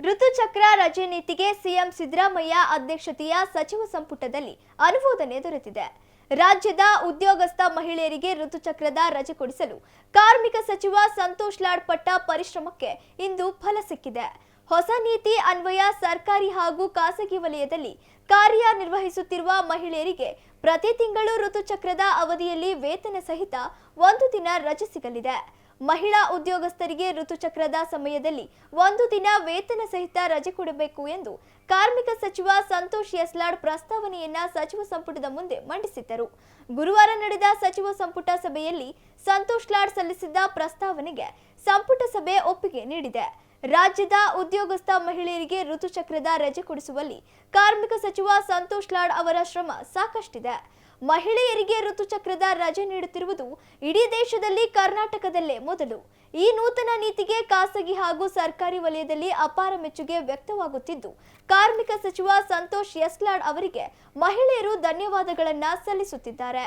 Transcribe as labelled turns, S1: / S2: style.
S1: ಋತುಚಕ್ರ ರಜೆ ನೀತಿಗೆ ಸಿಎಂ ಸಿದ್ದರಾಮಯ್ಯ ಅಧ್ಯಕ್ಷತೆಯ ಸಚಿವ ಸಂಪುಟದಲ್ಲಿ ಅನುಮೋದನೆ ದೊರೆತಿದೆ. ರಾಜ್ಯದ ಉದ್ಯೋಗಸ್ಥ ಮಹಿಳೆಯರಿಗೆ ಋತುಚಕ್ರದ ರಜೆ ಕೊಡಿಸಲು ಕಾರ್ಮಿಕ ಸಚಿವ ಸಂತೋಷ್ ಲಾಡ್ ಪಟ್ಟ ಪರಿಶ್ರಮಕ್ಕೆ ಇಂದು ಫಲ ಸಿಕ್ಕಿದೆ. ಹೊಸ ನೀತಿ ಅನ್ವಯ ಸರ್ಕಾರಿ ಹಾಗೂ ಖಾಸಗಿ ವಲಯದಲ್ಲಿ ಕಾರ್ಯನಿರ್ವಹಿಸುತ್ತಿರುವ ಮಹಿಳೆಯರಿಗೆ ಪ್ರತಿ ತಿಂಗಳು ಋತುಚಕ್ರದ ಅವಧಿಯಲ್ಲಿ ವೇತನ ಸಹಿತ ಒಂದು ದಿನ ರಜೆ ಸಿಗಲಿದೆ. ಮಹಿಳಾ ಉದ್ಯೋಗಸ್ಥರಿಗೆ ಋತುಚಕ್ರದ ಸಮಯದಲ್ಲಿ ಒಂದು ದಿನ ವೇತನ ಸಹಿತ ರಜೆ ಕೊಡಬೇಕು ಎಂದು ಕಾರ್ಮಿಕ ಸಚಿವ ಸಂತೋಷ್ ಲಾಡ್ ಪ್ರಸ್ತಾವನೆಯನ್ನ ಸಚಿವ ಸಂಪುಟದ ಮುಂದೆ ಮಂಡಿಸಿದ್ದರು. ಗುರುವಾರ ನಡೆದ ಸಚಿವ ಸಂಪುಟ ಸಭೆಯಲ್ಲಿ ಸಂತೋಷ್ ಲಾಡ್ ಸಲ್ಲಿಸಿದ್ದ ಪ್ರಸ್ತಾವನೆಗೆ ಸಂಪುಟ ಸಭೆ ಒಪ್ಪಿಗೆ ನೀಡಿದೆ. ರಾಜ್ಯದ ಉದ್ಯೋಗಸ್ಥ ಮಹಿಳೆಯರಿಗೆ ಋತುಚಕ್ರದ ರಜೆ ಕೊಡಿಸುವಲ್ಲಿ ಕಾರ್ಮಿಕ ಸಚಿವ ಸಂತೋಷ್ ಲಾಡ್ ಅವರ ಶ್ರಮ ಸಾಕಷ್ಟಿದೆ. ಮಹಿಳೆಯರಿಗೆ ಋತುಚಕ್ರದ ರಜೆ ನೀಡುತ್ತಿರುವುದು ಇಡೀ ದೇಶದಲ್ಲಿ ಕರ್ನಾಟಕದಲ್ಲೇ ಮೊದಲು. ಈ ನೂತನ ನೀತಿಗೆ ಖಾಸಗಿ ಹಾಗೂ ಸರ್ಕಾರಿ ವಲಯದಲ್ಲಿ ಅಪಾರ ಮೆಚ್ಚುಗೆ ವ್ಯಕ್ತವಾಗುತ್ತಿದ್ದು, ಕಾರ್ಮಿಕ ಸಚಿವ ಸಂತೋಷ್ ಲಾಡ್ ಅವರಿಗೆ ಮಹಿಳೆಯರು ಧನ್ಯವಾದಗಳನ್ನು ಸಲ್ಲಿಸುತ್ತಿದ್ದಾರೆ.